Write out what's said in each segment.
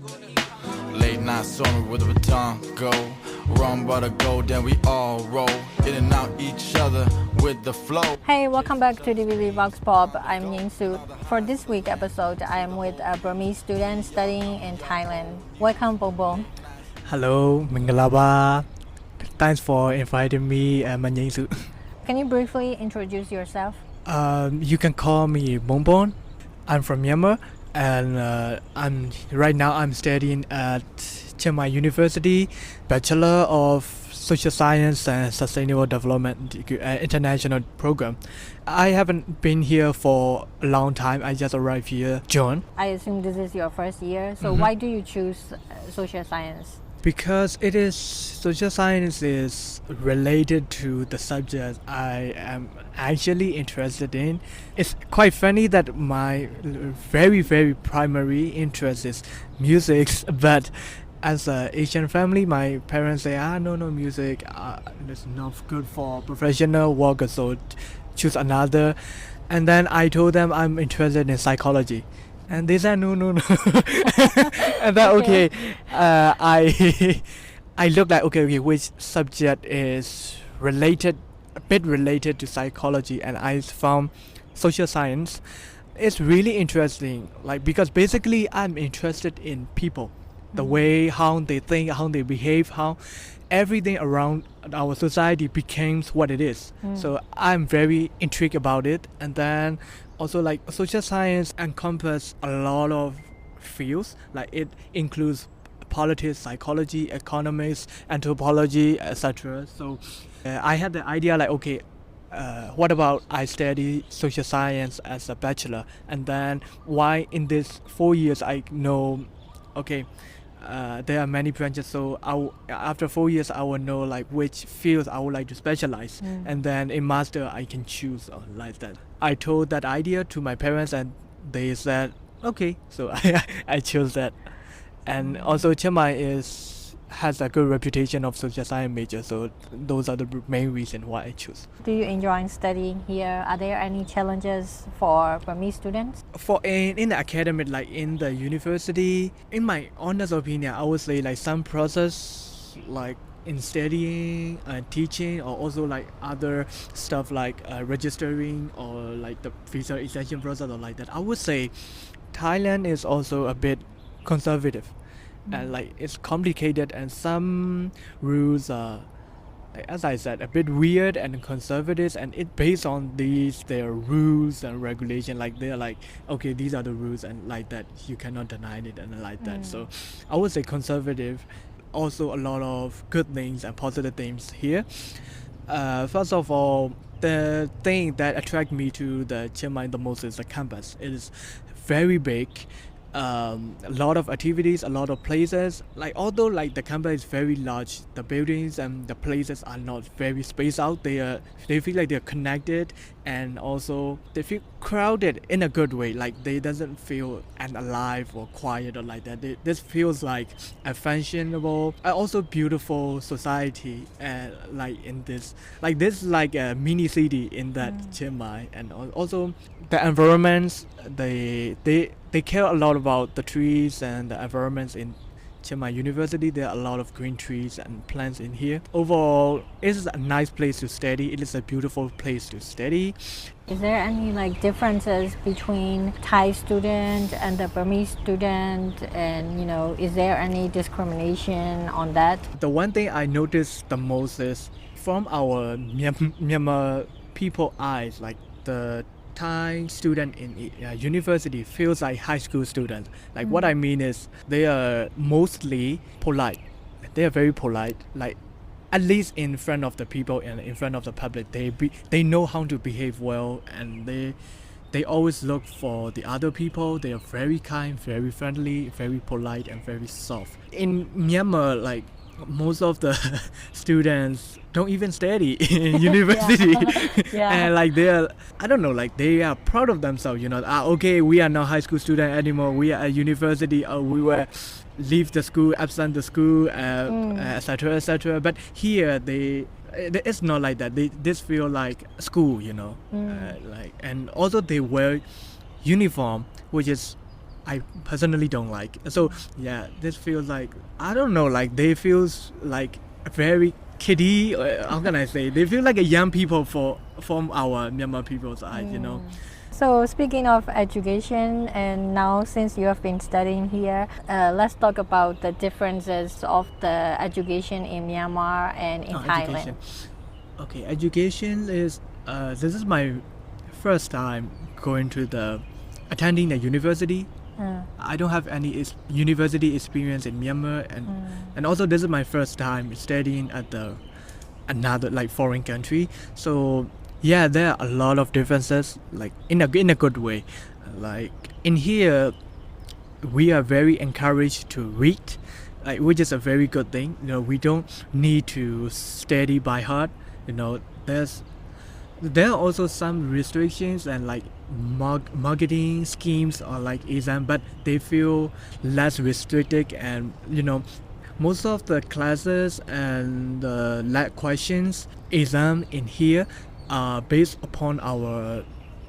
Late night saw me with a baton go. Run but a go, then we all roll in and out each other with the flow. Hey, welcome back to DVB Vox Pop. I'm Yingsu. For this week's episode, I am with a Burmese student studying in Thailand. Welcome, Bongbong. Hello, Mingalaba. Thanks for inviting me, Manyingsu. Can you briefly introduce yourself? You can call me Bongbong. I'm from Myanmar, and right now I'm studying at Chiang Mai University, Bachelor of Social Science and Sustainable Development International Program. I haven't been here for a long time. I just arrived here June. I assume this is your first year. So why do you choose social science? Because social science is related to the subject I am actually interested in. It's quite funny that my very primary interest is music, but as an Asian family, my parents say, no, music is not good for professional work, so choose another. And then I told them I'm interested in psychology. And they said no. And then okay, I looked like okay, which subject is a bit related to psychology, and I found social science. It's really interesting, because basically I'm interested in people, the way how they think, how they behave, how everything around our society becomes what it is. So I'm very intrigued about it. And then also social science encompasses a lot of fields. It includes politics, psychology, economics, anthropology, etc. So I had the idea what about I study social science as a bachelor, and then why in this 4 years I know there are many branches, so after 4 years I will know which fields I would like to specialize, and then in master I can choose like that. I told that idea to my parents and they said okay, so I chose that. And also Chiang Mai has a good reputation of social science major, so those are the main reasons why I choose. Do you enjoy studying here? Are there any challenges for Burmese students? For in the academic, in the university, in my honest opinion, I would say some process in studying and teaching, or also other stuff registering or the visa extension process or like that. I would say Thailand is also a bit conservative. And it's complicated, and some rules are, as I said, a bit weird and conservative, and it based on their rules and regulation. They're okay, these are the rules, and like that you cannot deny it, and like that. So I would say conservative. Also a lot of good things and positive things here. First of all, the thing that attracted me to the Chiang Mai the most is the campus. It is very big. A lot of activities, a lot of places. Although the campus is very large, the buildings and the places are not very spaced out. They feel like they're connected, and also they feel crowded in a good way. They doesn't feel alive or quiet or like that. This feels like a fashionable, also beautiful society. In this, this is a mini city in that Chiang Mai, and also the environments. They care a lot about the trees and the environments in Chiang Mai University. There are a lot of green trees and plants in here. Overall, it is a nice place to study. It is a beautiful place to study. Is there any differences between Thai student and the Burmese student, and is there any discrimination on that? The one thing I noticed the most is from our Myanmar people eyes, the Thai student in university feels like high school students. What I mean is they are mostly polite. They are very polite. At least in front of the people and in front of the public, they know how to behave well, and they always look for the other people. They are very kind, very friendly, very polite, and very soft. In Myanmar, most of the students don't even study in university. And they are, I don't know, they are proud of themselves, okay, we are not high school student anymore, we are at university, we were leave the school, absent the school, etc. But here it's not like that. They just feel like school, and also they wear uniform, which is I personally don't like. So yeah, this feels like, I don't know, like they feels like very kiddie. How can I say? They feel like a young people from our Myanmar people's eyes, you know. So speaking of education, and now since you have been studying here, let's talk about the differences of the education in Myanmar and in Thailand. Education. Okay, education is this is my first time going to attending the university. I don't have any university experience in Myanmar, and also this is my first time studying at another like foreign country. So yeah, there are a lot of differences, like in a good way. Like in here, we are very encouraged to read, like, which is a very good thing. You know, we don't need to study by heart. You know, there are also some restrictions and like marketing schemes or like exam, but they feel less restricted, and you know, most of the classes and the lab questions exam in here are based upon our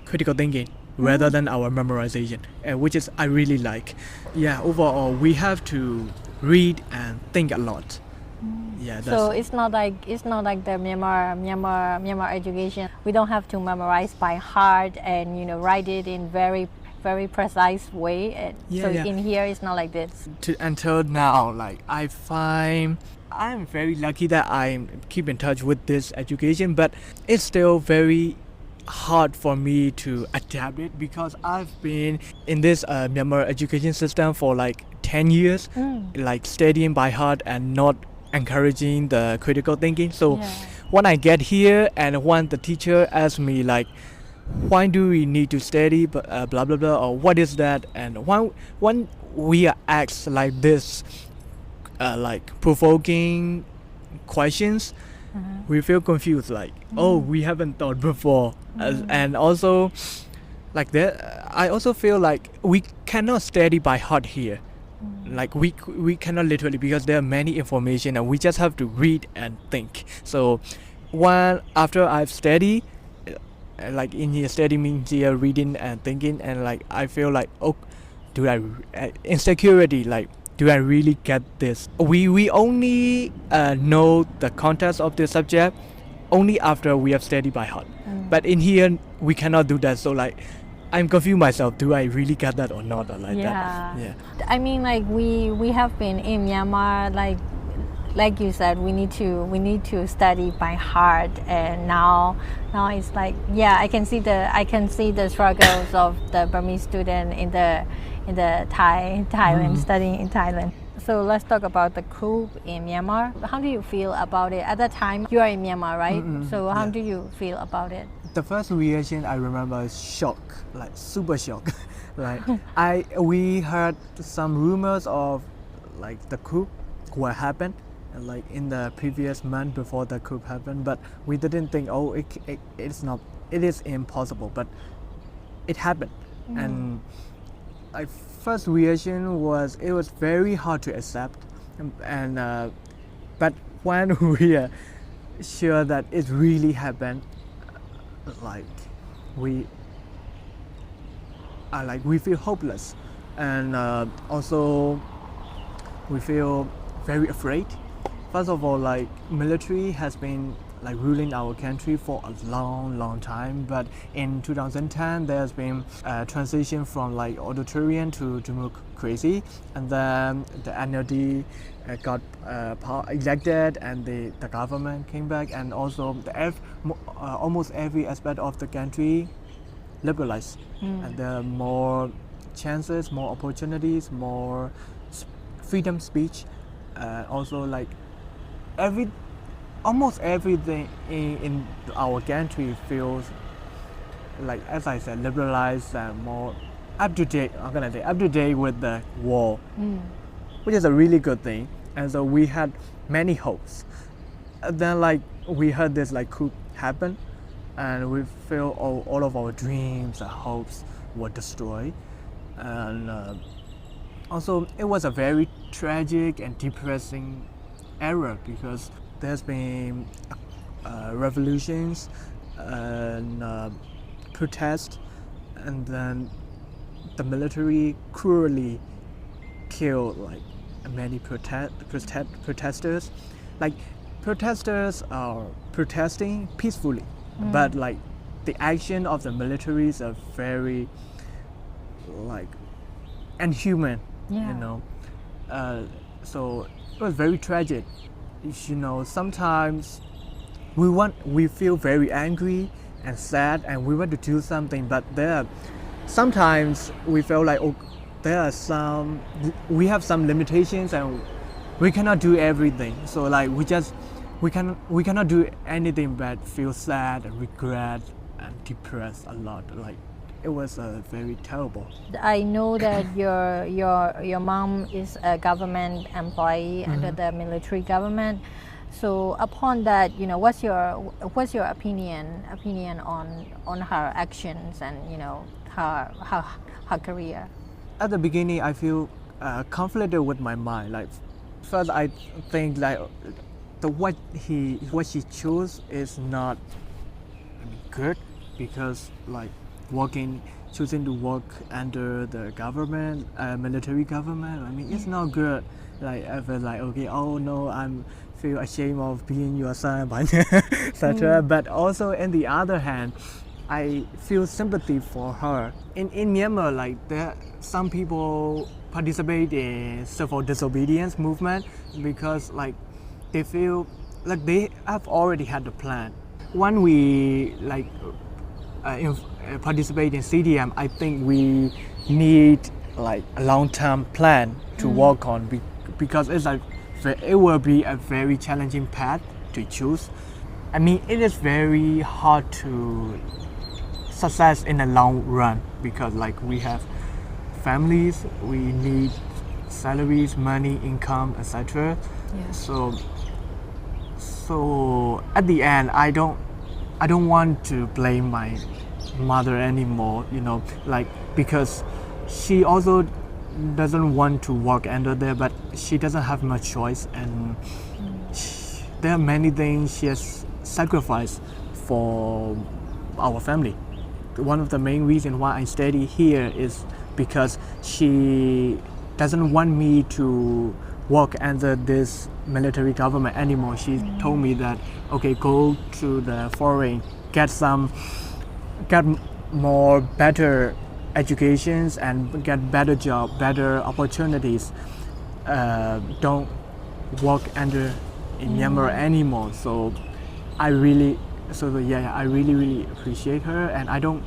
critical thinking rather than our memorization, which is I really like. Yeah, overall we have to read and think a lot. Yeah, So it's not like the Myanmar education. We don't have to memorize by heart and write it in very precise way. And Yeah, so yeah. in here it's not like this. Until now, like I find I'm very lucky that I keep in touch with this education, but it's still very hard for me to adapt it because I've been in this Myanmar education system for like 10 years, like studying by heart and not encouraging the critical thinking. So Yeah. when I get here and when the teacher asks me like, why do we need to study blah blah blah, or what is that, and when we are asked like this like provoking questions, we feel confused, like oh, we haven't thought before. And also like that, I also feel like we cannot study by heart here. Like we cannot literally, because there are many information and we just have to read and think. So after I've studied, like in here, study means here reading and thinking, and like I feel like, oh, do I insecurity, like do I really get this? We only know the context of the subject only after we have studied by heart. But in here we cannot do that. So like I'm confused myself. Do I really get that or not, or like that? Yeah. I mean, like we have been in Myanmar, like you said, we need to study by heart, and now it's like, yeah, I can see the struggles of the Burmese student in the Thailand, studying in Thailand. So let's talk about the coup in Myanmar. How do you feel about it? At that time, you are in Myanmar, right? So how do you feel about it? The first reaction I remember is shock, like super shock. Like we heard some rumors of like the coup what happened, like in the previous month before the coup happened, but we didn't think, oh, it is impossible, but it happened. And my first reaction was it was very hard to accept, and but when we are sure that it really happened, like we feel hopeless, and also we feel very afraid. First of all, like military has been like ruling our country for a long time, but in 2010 there's been a transition from like authoritarian to democracy, and then the NLD got elected, and the government came back, and also almost every aspect of the country liberalized, and there are more chances, more opportunities, more freedom speech, also like almost everything in our country feels like, as I said, liberalized and more up to date. I'm gonna say up to date with the war, which is a really good thing. And so we had many hopes. And then like we heard this like coup happen, and we feel all of our dreams and hopes were destroyed. And also it was a very tragic and depressing era, because there's been revolutions and protests, and then the military cruelly killed like many protesters. Like protesters are protesting peacefully, but like the action of the militaries are very like inhuman, you know. So it was very tragic. You know, sometimes we feel very angry and sad, and we want to do something, but sometimes we feel like we have some limitations and we cannot do everything. So like we cannot do anything but feel sad and regret and depressed a lot. Like it was very terrible. I know that your mom is a government employee under the military government. So upon that, you know, what's your opinion on her actions and, you know, her career? At the beginning, I feel conflicted with my mind. Like first, I think like what she chose is not good, because like choosing to work under the government, military government. I mean, it's not good. Like I feel like, okay, oh no, I'm feel ashamed of being your son, etc. But also, on the other hand, I feel sympathy for her. In Myanmar, like some people participate in civil disobedience movement because like they feel like they have already had a plan. When we like participate in CDM, I think we need like a long-term plan to work on, because it's like it will be a very challenging path to choose. I mean, it is very hard to success in the long run, because like we have families, we need salaries, money, income, etc. So at the end, I don't want to blame my mother anymore, you know, like because she also doesn't want to work under there, but she doesn't have much choice, and there are many things she has sacrificed for our family. One of the main reasons why I study here is because she doesn't want me to work under this military government anymore. She told me that, okay, go to the foreign, get more better educations and get better job, better opportunities. Don't work under in Myanmar anymore. So I really appreciate her, and I don't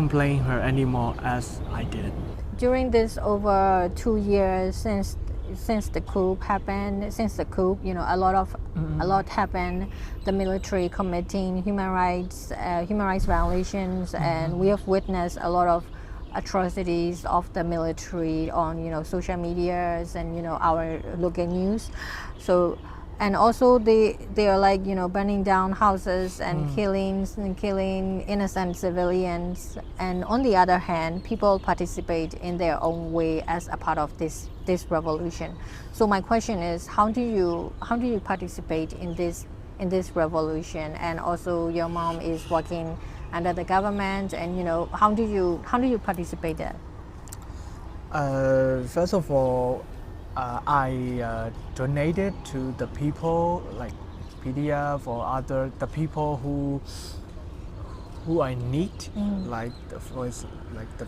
blame her anymore as I did. During this over 2 years since the coup happened, you know, a lot happened. The military committing human rights violations, and we have witnessed a lot of atrocities of the military on, you know, social medias and, you know, our local news. So, and also they are like, you know, burning down houses and killing innocent civilians. And on the other hand, people participate in their own way as a part of this revolution. So my question is, how do you participate in this revolution? And also your mom is working under the government, and, you know, how do you participate there? First of all, I donated to the people like PDF or the people who I need, like the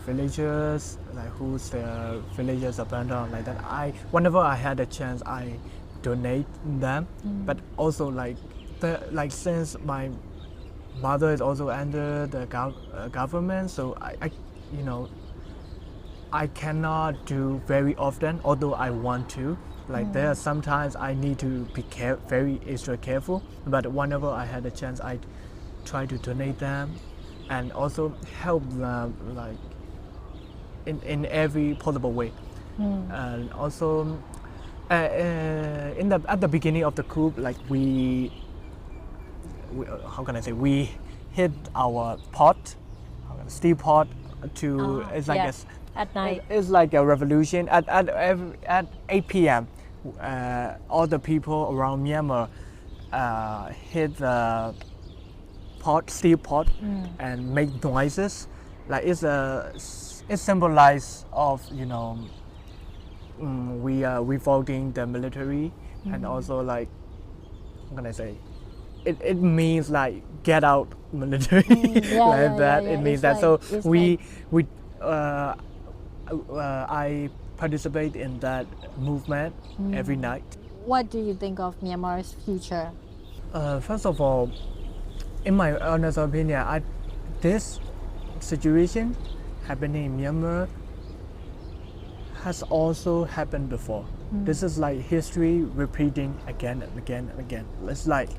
villagers, like whose their villages abandoned, like that. Whenever I had a chance, I donate them. But also like since my mother is also under the government, so I cannot do very often, although I want to. Like there are sometimes I need to be very extra careful, but whenever I had a chance, I try to donate them and also help them like in every possible way. And also at the beginning of the coup, like we hit our pot, steel pot to at night. It's like a revolution. At 8 p.m., all the people around Myanmar hit the steel pot and make noises like it symbolizes of we are revolting the military, and also like what can I say? It means like get out military like that. It means that. So I participate in that movement every night. What do you think of Myanmar's future? First of all, in my honest opinion, this situation happening in Myanmar has also happened before. This is like history repeating again and again and again. It's like,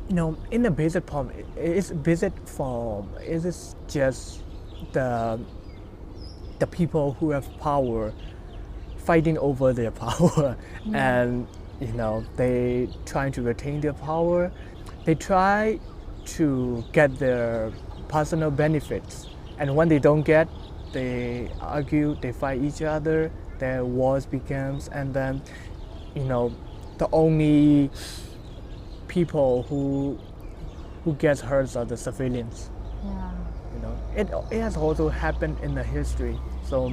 in the basic form, it is just the people who have power fighting over their power, and they trying to retain their power. They try to get their personal benefits, and when they don't get, they argue, they fight each other, their wars becomes, and then the only people who gets hurt are the civilians. It has also happened in the history. So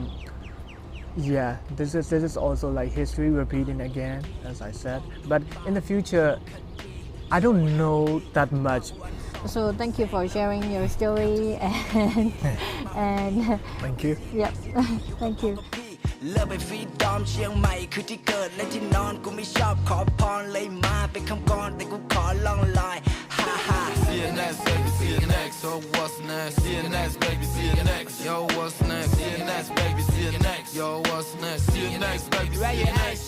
yeah, this is also like history repeating again, as I said. But in the future, I don't know that much. So thank you for sharing your story and Thank you. yep, thank you. เลิกไปฟรีดอมเชียงใหม่คือที่เกิดและที่นอนกูไม่ชอบขอพรเลยมาเป็นคำกรแต่กูขอล่องลอยฮ่าฮ่า See you next, baby, see you next. So what's next? See you next, baby, see you next. Yo, what's next? See you next, baby, see you next. Yo, what's next? See you next, baby, see you next.